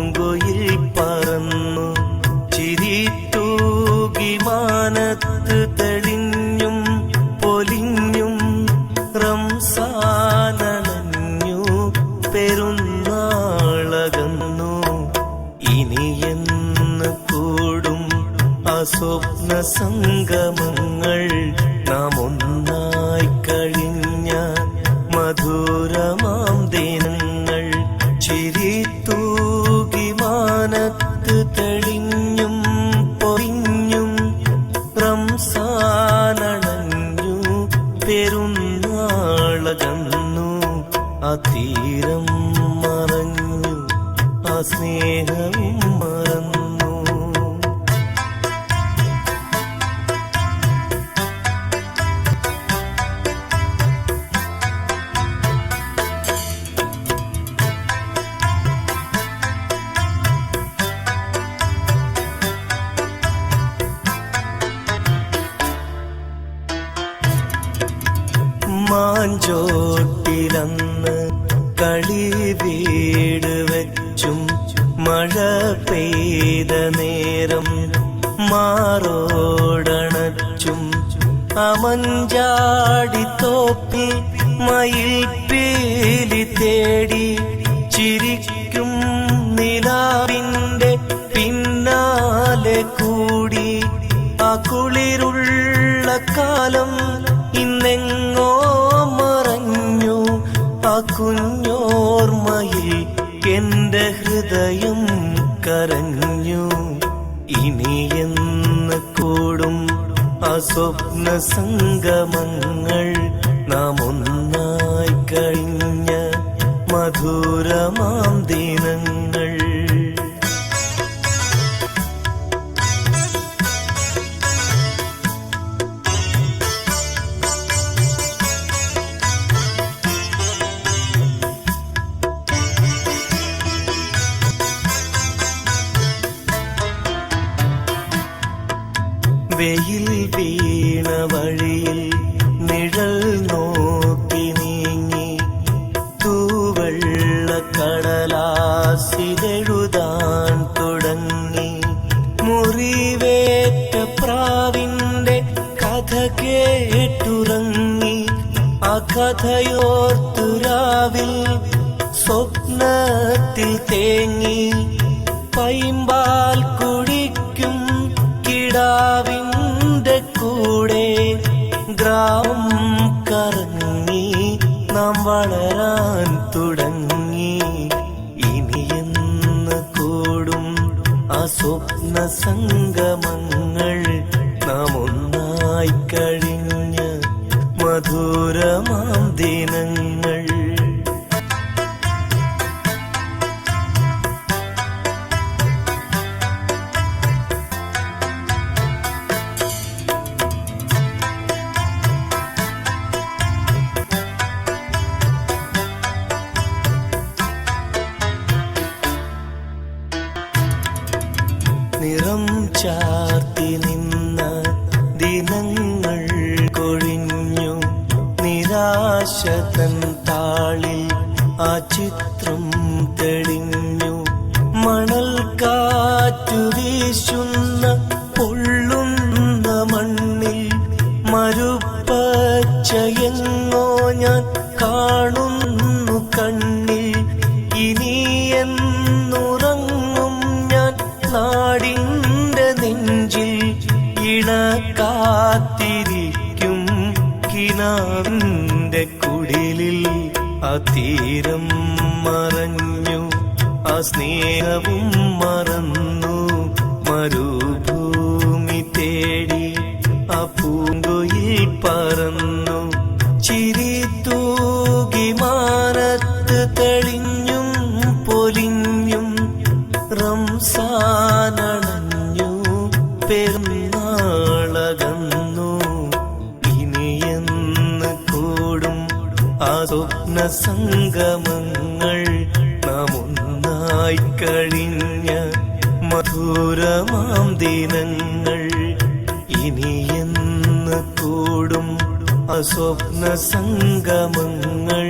പൂങ്കുയിൽ പറന്നു ചിരിത്തൂകി മാനത്ത് തെളിഞ്ഞും പൊലിഞ്ഞും റംസാനണഞ്ഞു പെരുന്നാളകന്നു. ഇനിയെന്ന് കൂടും ആ സ്വപ്ന സംഗമങ്ങൾ നാം ഒന്നായി കഴിഞ്ഞ മധുരമാം ദിനങ്ങൾ. ചിരിത്തൂകി മാനത്ത് തെളിഞ്ഞും പൊറിഞ്ഞും റംസാനണഞ്ഞു പെരുന്നാളകന്നു. ആ തീരം മറഞ്ഞു, ആ സ്നേഹവും മറന്നു. മാഞ്ചോട്ടിലന്ന് കളി വീട് വെച്ചും മഴ പെയ്ത നേരം മാറോടണച്ചും അമഞ്ചാടിത്തോപ്പിൽ മയിൽ പീലി തേടി ചിരിക്കും നിലാവിന്റെ പിന്നാലെ കൂടി ആ കുളിരുള്ള കാലം ഇന്നെങ്ങോ മറഞ്ഞു. ആ കുഞ്ഞോർമ്മയിൽ എന്റെ ഹൃദയം കരഞ്ഞു. ഇനിയെന്ന് കൂടും ആ സ്വപ്ന സംഗമങ്ങൾ നാം ഒന്നായി കഴിഞ്ഞ മധുരമാം ദിനങ്ങൾ. വെയിൽ വീണ വഴിയിൽ നിഴൽ നോക്കി നീങ്ങി തൂവെള്ള കടലാസിലെഴുതാൻ തുടങ്ങി. മുറിവേറ്റ പ്രാവിന്റെ കഥ കേട്ടുറങ്ങി. ആ കഥയോർത്തു രാവിൽ സ്വപ്നത്തിൽ തേങ്ങി. പൈമ്പാൽ കുടിക്കും കിടാവിന്റെ കൂടെ ഗ്രാമം കറങ്ങി നാം വളരാൻ തുടങ്ങി. ഇനിയെന്ന് കൂടും ആ സ്വപ്ന സംഗമങ്ങൾ നാം ഒന്നായി കഴിഞ്ഞ മധുരമാം ദിനങ്ങൾ. നിറം ചാർത്തി നിന്ന ദിനങ്ങൾ കൊഴിഞ്ഞു. നിരാശ തൻ താളിൽ ആ ചിത്രം തെളിഞ്ഞു. മണൽ കാറ്റു വീശുന്ന പൊള്ളുന്ന മണ്ണിൽ മരുപ്പച്ചയെങ്ങോ ഞാൻ കാണുന്നു കണ്ണിൽ. ഇനി എന്നുറങ്ങും ഞാൻ നാടിന്റെ നെഞ്ചിൽ ഇണ കാത്തിരിക്കും കിനാവിന്റെ കുടിലിൽ. ആ തീരം മറഞ്ഞു, ആ സ്നേഹവും മറന്നു. മരുഭൂമി തേടി ആ പൂങ്കുയിൽ പറന്നു. ചിരിത്തൂകി മാനത്ത് തെളിഞ്ഞും പൊലിഞ്ഞും റംസാനണഞ്ഞു പെരുന്നാളകന്നു. ഇനിയെന്ന് കൂടും ആ സ്വപ്ന സംഗമങ്ങൾ നാം ഒന്നായി കഴിഞ്ഞ മധുരമാം ദിനങ്ങൾ. ഇനിയെന്ന് കൂടും ആ സ്വപ്ന സംഗമങ്ങൾ